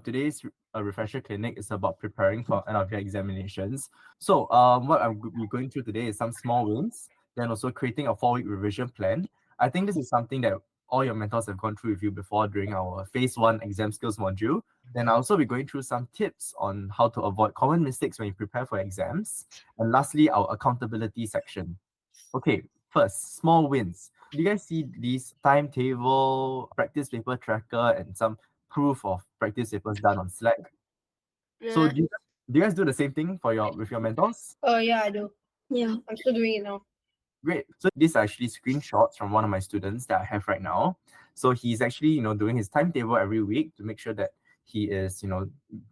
Today's refresher clinic is about preparing for end of year examinations. So, what we're going through today is some small wins, then also creating a 4-week revision plan. I think this is something that all your mentors have gone through with you before during our phase 1 exam skills module. Then I'll also be going through some tips on how to avoid common mistakes when you prepare for exams. And lastly, our accountability section. Okay, first, small wins. Do you guys see these timetable, practice paper tracker, and some proof of practice papers done on Slack? So Yeah. do you guys do the same thing for your with your mentors? Yeah, I do. Yeah. I'm still doing it now. Great. So these are actually screenshots from one of my students that I have right now. So he's actually, doing his timetable every week to make sure that he is,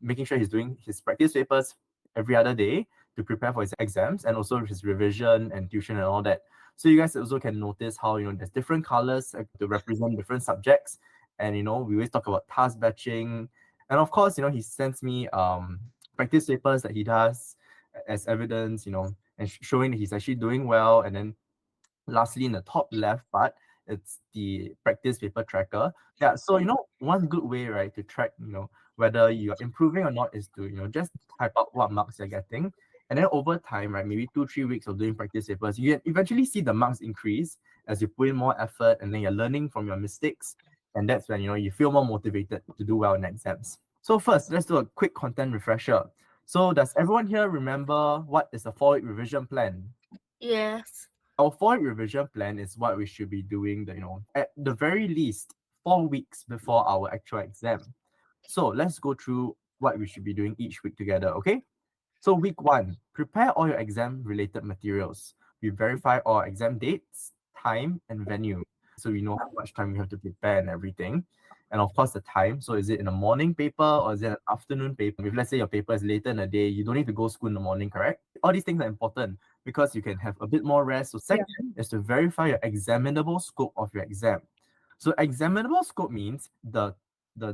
making sure he's doing his practice papers every other day to prepare for his exams and also his revision and tuition and all that. So you guys also can notice how, there's different colors to represent different subjects. And, we always talk about task batching. And of course, he sends me practice papers that he does as evidence, and showing that he's actually doing well. And then lastly, in the top left part, it's the practice paper tracker. Yeah, so one good way, right, to track, whether you're improving or not is to, just type out what marks you're getting. And then over time, right, maybe 2-3 weeks of doing practice papers, you eventually see the marks increase as you put in more effort and then you're learning from your mistakes. And that's when, you feel more motivated to do well in exams. So first, let's do a quick content refresher. So does everyone here remember what is a 4-week revision plan? Yes. Our 4-week revision plan is what we should be doing, at the very least 4 weeks before our actual exam. So let's go through what we should be doing each week together, okay? So week 1, prepare all your exam related materials. We verify all exam dates, time, and venue. So we know how much time we have to prepare and everything. And of course the time. So is it in a morning paper or is it an afternoon paper? If let's say your paper is later in the day, you don't need to go school in the morning, correct? All these things are important because you can have a bit more rest. So second is to verify your examinable scope of your exam. So examinable scope means the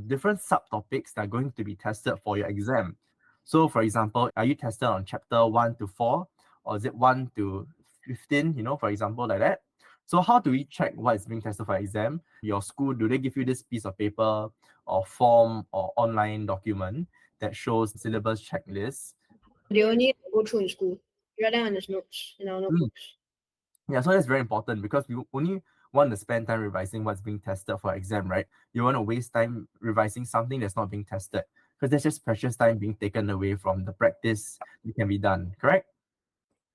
different subtopics that are going to be tested for your exam. So for example, are you tested on chapter 1 to 4 or is it 1 to 15, for example, like that? So how do we check what is being tested for exam? Your school, do they give you this piece of paper or form or online document that shows syllabus checklist? They only go through in school. We write them on the notes in our notebooks. Yeah, so that's very important because we only want to spend time revising what's being tested for exam, right? You want to waste time revising something that's not being tested because there's just precious time being taken away from the practice that can be done, correct?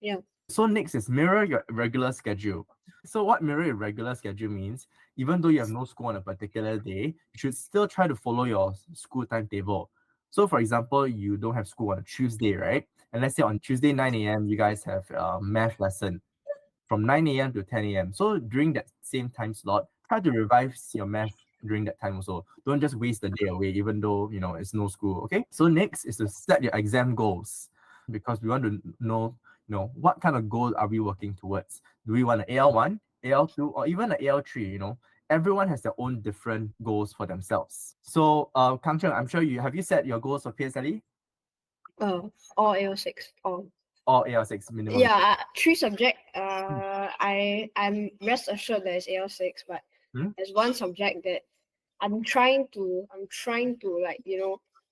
Yeah. So next is mirror your regular schedule. So what mirror your regular schedule means, even though you have no school on a particular day, you should still try to follow your school timetable. So for example, you don't have school on a Tuesday, right? And let's say on Tuesday 9 a.m. you guys have a math lesson from 9 a.m. to 10 a.m. So during that same time slot, try to revise your math during that time also. Don't just waste the day away, even though it's no school. Okay. So next is to set your exam goals because we want to know, what kind of goal are we working towards? Do we want an AL1, AL2, or even an AL3? Everyone has their own different goals for themselves. So, Kang Cheng, I'm sure you set your goals for PSLE All AL6. All. or AL6 minimum? Yeah, 3 subject. I'm rest assured that it's AL6, but Hmm? there's one subject that I'm trying to like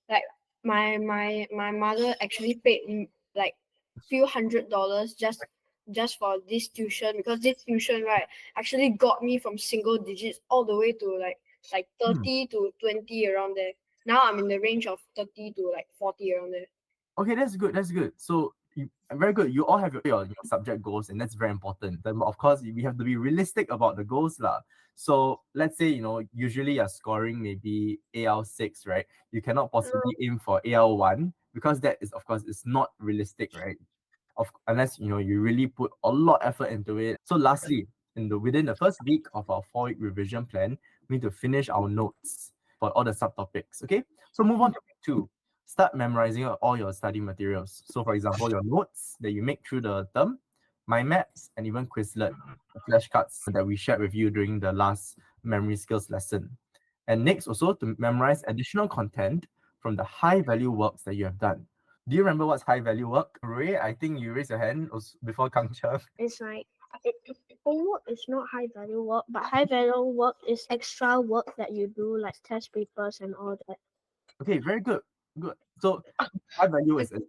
like my mother actually paid me like few $100 just for this tuition, because this tuition, right, actually got me from single digits all the way to like Hmm. 30 to 20 around there. Now I'm in the range of 30 to like 40 around there. Okay, that's good. That's good. So very good. You all have your subject goals, and that's very important. Then of course we have to be realistic about the goals, lah. So let's say usually you're scoring maybe AL6, right? You cannot possibly aim for AL1 because that is of course is not realistic, right? Unless you really put a lot of effort into it. So lastly, within the first week of our 4-week revision plan, we need to finish our notes for all the subtopics. Okay, so move on to week 2. Start memorizing all your study materials. So for example, your notes that you make through the term, mind maps, and even Quizlet, the flashcards that we shared with you during the last memory skills lesson. And next, also to memorize additional content from the high value works that you have done. Do you remember what's high value work? Ray, I think you raised your hand before Kang Cheng. It's like homework is not high value work, but high value work is extra work that you do, like test papers and all that. Okay, very good. Good. So high value is the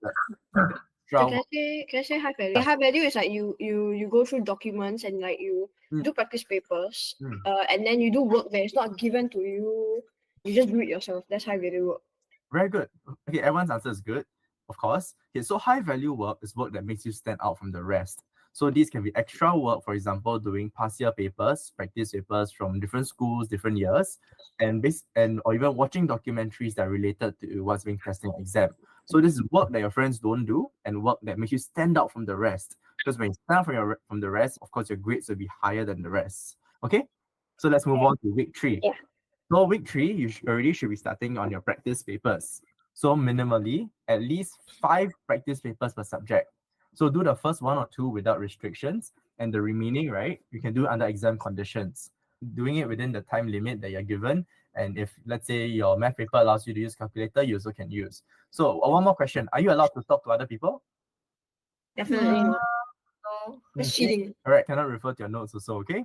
So extra can I say high value? High value is like you go through documents and like you Mm. do practice papers, Mm. and then you do work that is not given to you. You just do it yourself. That's high value work. Very good. Okay, everyone's answer is good, of course. Okay, so high value work is work that makes you stand out from the rest. So these can be extra work, for example, doing past year papers, practice papers from different schools, different years, and or even watching documentaries that are related to what's being tested in exam. So this is work that your friends don't do and work that makes you stand out from the rest. Because when you stand out from the rest, of course, your grades will be higher than the rest. Okay, so let's move on to week 3. Yeah. So week 3, you already should be starting on your practice papers. So minimally, at least 5 practice papers per subject. So do the first 1 or 2 without restrictions, and the remaining, right, you can do under exam conditions. Doing it within the time limit that you're given, and if let's say your math paper allows you to use calculator, you also can use. So one more question: are you allowed to talk to other people? Definitely not. No. That's Okay. cheating. All right, cannot refer to your notes also. Okay.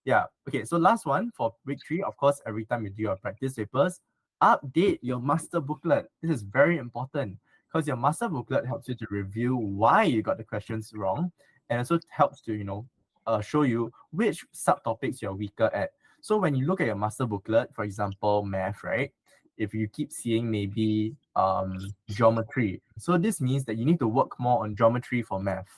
Yeah. Okay. So last one for week 3, of course, every time you do your practice papers, update your master booklet. This is very important because your master booklet helps you to review why you got the questions wrong, and also helps to show you which subtopics you're weaker at. So when you look at your master booklet, for example, math, right? If you keep seeing maybe geometry, so this means that you need to work more on geometry for math.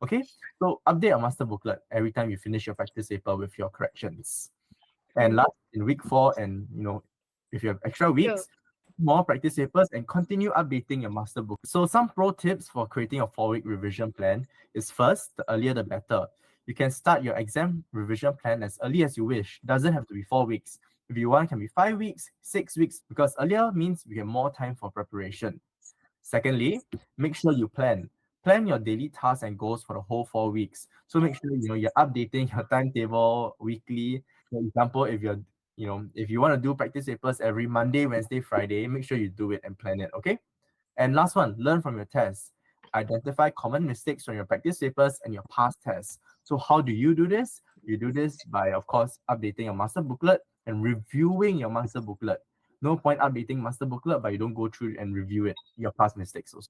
Okay, so update your master booklet every time you finish your practice paper with your corrections. And last, in week 4, and if you have extra weeks, more practice papers, and continue updating your master book. So some pro tips for creating a 4-week revision plan is, first, the earlier the better. You can start your exam revision plan as early as you wish. Doesn't have to be 4 weeks. If you want, it can be 5 weeks, 6 weeks, because earlier means you get more time for preparation. Secondly, make sure you plan. Plan your daily tasks and goals for the whole 4 weeks. So make sure you're updating your timetable weekly. For example, if you want to do practice papers every Monday, Wednesday, Friday, make sure you do it and plan it. Okay. And last one, learn from your tests. Identify common mistakes from your practice papers and your past tests. So how do you do this? You do this by, of course, updating your master booklet and reviewing your master booklet. No point updating master booklet, but you don't go through and review it, your past mistakes also.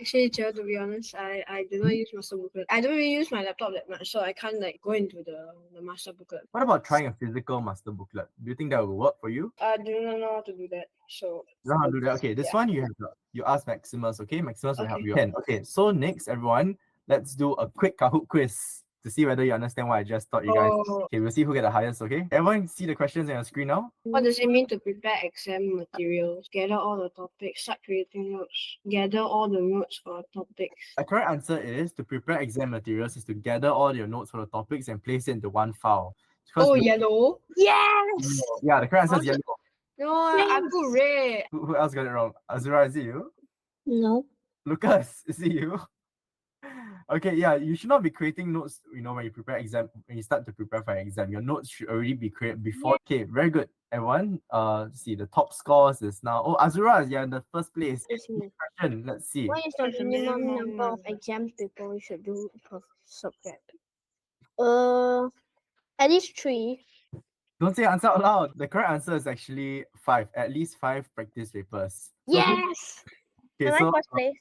Actually, Jill, to be honest, I do not use master booklet. I don't really use my laptop that much, so I can't go into the master booklet. What about trying a physical master booklet? Do you think that will work for you? I do not know how to do that. So You know how to do that? Okay, this one you ask Maximus, okay? Maximus will help you. Okay, so next, everyone, let's do a quick Kahoot quiz to see whether you understand what I just taught you guys. Okay, we'll see who get the highest, okay? Everyone see the questions on your screen now? What does it mean to prepare exam materials? Gather all the topics, start creating notes. Gather all the notes for topics. The correct answer is to prepare exam materials is to gather all your notes for the topics and place it into one file. Yellow? Yes. Yeah, the correct answer is yellow. No, I put red. Who else got it wrong? Azura, is it you? No. Lucas, is it you? Okay, yeah, you should not be creating notes, when you start to prepare for an exam. Your notes should already be created before. Okay, very good. Everyone, see the top scores is now, Azura, you're in the first place. It's me. Question, let's see. What is the minimum number of exam people we should do per subject? At least 3. Don't say answer out loud. The correct answer is actually 5, at least 5 practice papers. So Yes. okay, Am I so first place?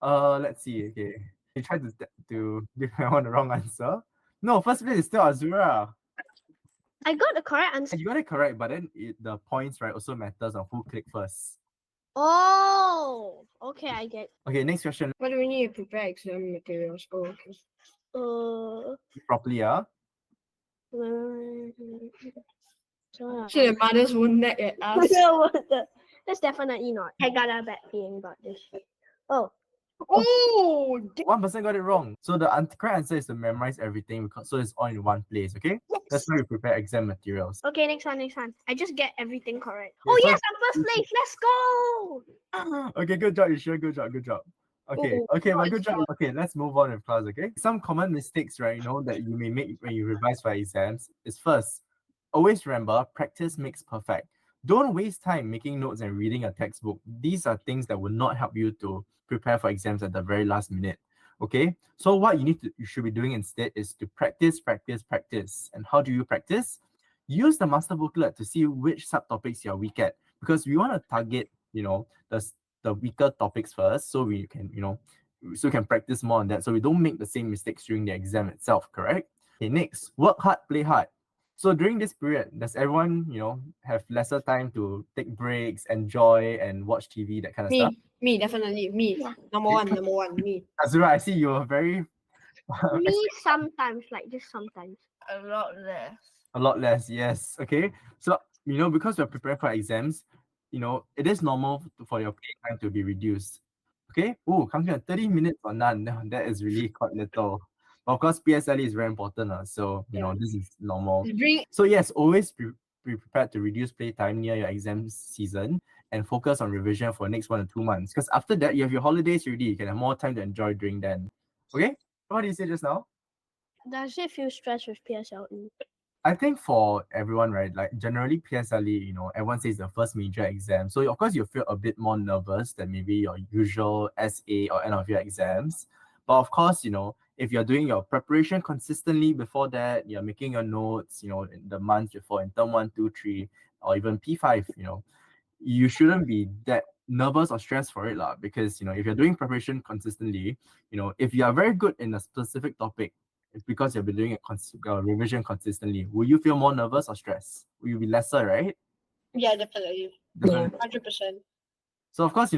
let's see. Okay, you tried to give everyone the wrong answer. No, first place is still Azura. I got the correct answer. You got it correct, but then the points, right, also matters on who clicked first. Oh, okay, I get. Okay, next question. What do we need to prepare exam materials? Oh, okay. Properly, yeah. So the mothers won't nag at us. That's definitely not. I got a bad feeling about this. Oh. Oh, One person got it wrong. So the correct answer is to memorize everything so it's all in one place, okay? Yes. That's how you prepare exam materials. Okay, next one. I just get everything correct. Okay, Oh so- yes, I'm first place. Let's go. Okay, good job, Yusha. Good job. Okay, Oh, okay, but it's good job. Okay, let's move on with class, okay? Some common mistakes, right, that you may make when you revise for exams is, first, always remember, practice makes perfect. Don't waste time making notes and reading a textbook. These are things that will not help you to prepare for exams at the very last minute, okay? So what you should be doing instead is to practice. And how do you practice? Use the master booklet to see which subtopics you're weak at. because we want to target, the weaker topics first, so we can, so we can practice more on that, so we don't make the same mistakes during the exam itself, correct? Okay, next, work hard, play hard. So during this period, does everyone, have lesser time to take breaks, enjoy, and watch TV, that kind of stuff? Me, definitely. Me. Yeah. Number one, me. Azura, I see you're very Me sometimes, like just sometimes. A lot less. a lot less, yes. Okay. So, because we're preparing for exams, it is normal for your play time to be reduced. Okay. Oh, come here, 30 minutes or none. That is really quite little. But of course, PSLE is very important. So, Yeah. this is normal. Bring So yes, always be prepared to reduce playtime near your exam season and focus on revision for the next 1 to 2 months. Because after that, you have your holidays already. You can have more time to enjoy during then. Okay? What did you say just now? Does it feel stressed with PSLE? I think for everyone, right, like generally PSLE, everyone says the first major exam. So of course you feel a bit more nervous than maybe your usual SA or end of year exams. But of course, if you're doing your preparation consistently before that, you're making your notes, in the months before in term 1, 2, 3, or even P5, you shouldn't be that nervous or stressed for it, because if you're doing preparation consistently, if you are very good in a specific topic, it's because you've been doing a revision consistently. Will you feel more nervous or stressed? Will you be lesser, right? Yeah, definitely. Definitely. 100%. So of course,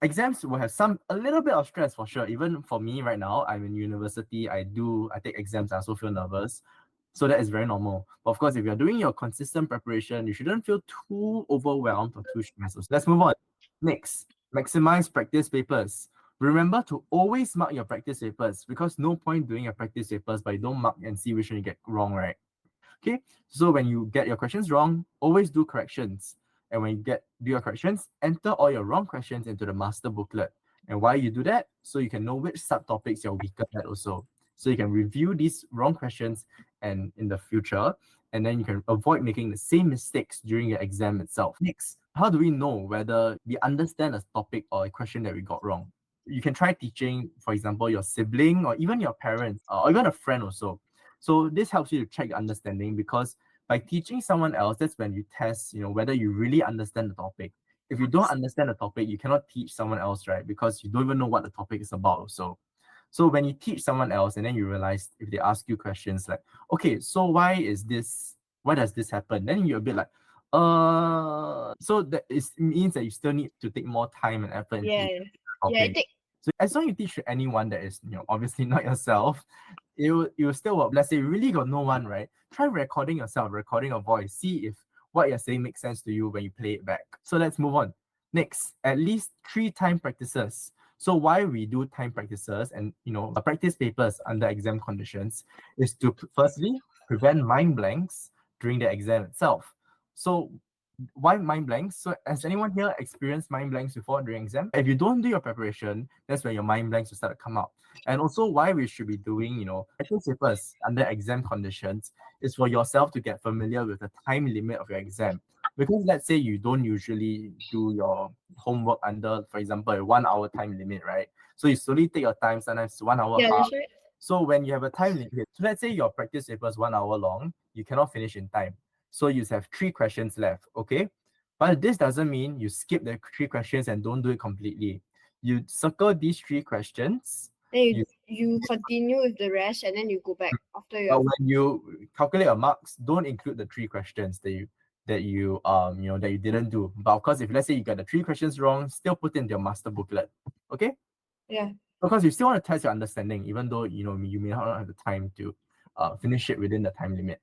exams will have a little bit of stress for sure. Even for me right now, I'm in university. I take exams. I also feel nervous. So that is very normal. But of course, if you're doing your consistent preparation, you shouldn't feel too overwhelmed or too stressed. So let's move on. Next, maximize practice papers. Remember to always mark your practice papers, because no point doing your practice papers but you don't mark and see which one you get wrong, right? Okay, so when you get your questions wrong, always do corrections. And when you do your corrections, enter all your wrong questions into the master booklet. And why you do that? So you can know which subtopics you're weaker at also. So you can review these wrong questions and in the future, and then you can avoid making the same mistakes during your exam itself. Next, how do we know whether we understand a topic or a question that we got wrong? You can try teaching, for example, your sibling or even your parents or even a friend also. So this helps you to check your understanding, because by teaching someone else, that's when you test, whether you really understand the topic. If you don't understand the topic, you cannot teach someone else, right? Because you don't even know what the topic is about also. So when you teach someone else and then you realize, if they ask you questions like, okay, so why does this happen? Then you're a bit like, so that means that you still need to take more time and effort into Yeah. the Yeah, topic. So as long as you teach to anyone that is, obviously not yourself, it will still work. Let's say you really got no one, right? Try recording yourself, recording your voice. See if what you're saying makes sense to you when you play it back. So let's move on. Next, at least 3 time practices. So why we do time practices and practice papers under exam conditions is to firstly prevent mind blanks during the exam itself. So why mind blanks? So has anyone here experienced mind blanks before during exam? If you don't do your preparation, that's when your mind blanks will start to come out. And also why we should be doing, practice papers under exam conditions is for yourself to get familiar with the time limit of your exam. Because let's say you don't usually do your homework under, for example, a 1 hour time limit, right? So you slowly take your time, sometimes 1 hour. Yeah, that's right. So when you have a time limit, so let's say your practice paper is 1 hour long, you cannot finish in time. So you have 3 questions left, okay? But this doesn't mean you skip the 3 questions and don't do it completely. You circle these 3 questions. Then you continue with the rest and then you go back after But your when you calculate your marks, don't include the 3 questions that you didn't do. But of course, if let's say you got the 3 questions wrong, still put in your master booklet. Okay? Yeah. Because you still want to test your understanding, even though you may not have the time to finish it within the time limit.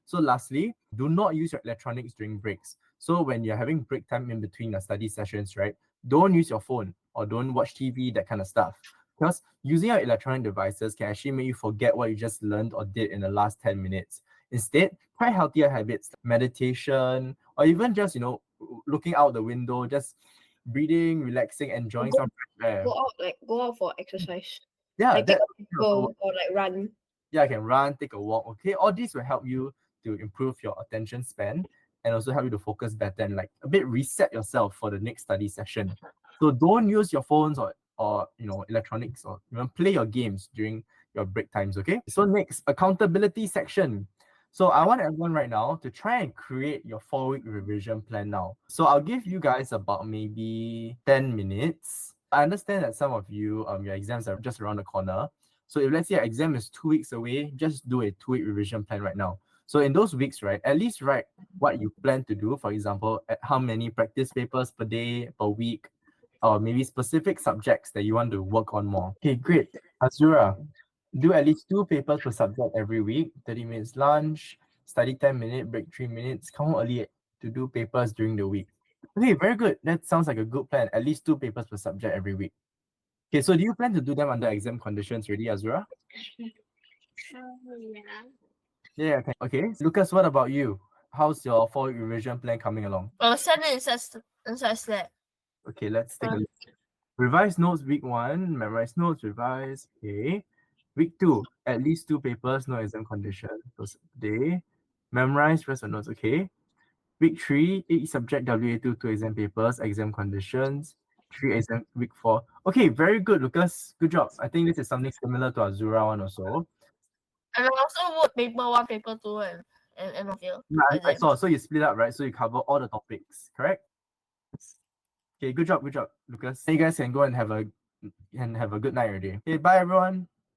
So lastly, do not use your electronics during breaks. So when you're having break time in between your study sessions, right, don't use your phone or don't watch TV, that kind of stuff. Because using your electronic devices can actually make you forget what you just learned or did in the last 10 minutes. Instead, try healthier habits, meditation, or even just, looking out the window, just breathing, relaxing, enjoying some fresh air. go out for exercise. Yeah, Like that go or like run. Yeah, I can run, take a walk. Okay, all these will help you to improve your attention span and also help you to focus better and like a bit reset yourself for the next study session. So don't use your phones or electronics or even play your games during your break times. Okay. So next, accountability section. So I want everyone right now to try and create your 4-week revision plan now. So I'll give you guys about maybe 10 minutes. I understand that some of you, your exams are just around the corner. So if let's say your exam is 2 weeks away, just do a 2-week revision plan right now. So in those weeks, right, at least write what you plan to do. For example, at how many practice papers per day, per week, or maybe specific subjects that you want to work on more. Okay, great. Azura, do at least 2 papers per subject every week, 30 minutes lunch, study 10 minutes, break 3 minutes, come home early to do papers during the week. Okay, very good. That sounds like a good plan. At least 2 papers per subject every week. Okay, so do you plan to do them under exam conditions already, Azura? Yeah, okay. Lucas, what about you? How's your 4-week revision plan coming along? Send it inside Slack. Okay, let's take a look. Revise notes week 1, memorize notes, revise. Okay. Week 2, at least 2 papers, no exam condition per day. Memorize rest of notes. Okay. Week 3, each subject WA2, 2 exam papers, exam conditions, 3 exam. Week 4. Okay, very good, Lucas. Good job. I think this is something similar to Azura one also. And I also wrote paper 1, paper 2, and end of year. Yeah, I saw. So you split up, right? So you cover all the topics, correct? Okay, good job, Lucas. You guys can go and have a good night already. Okay, bye everyone.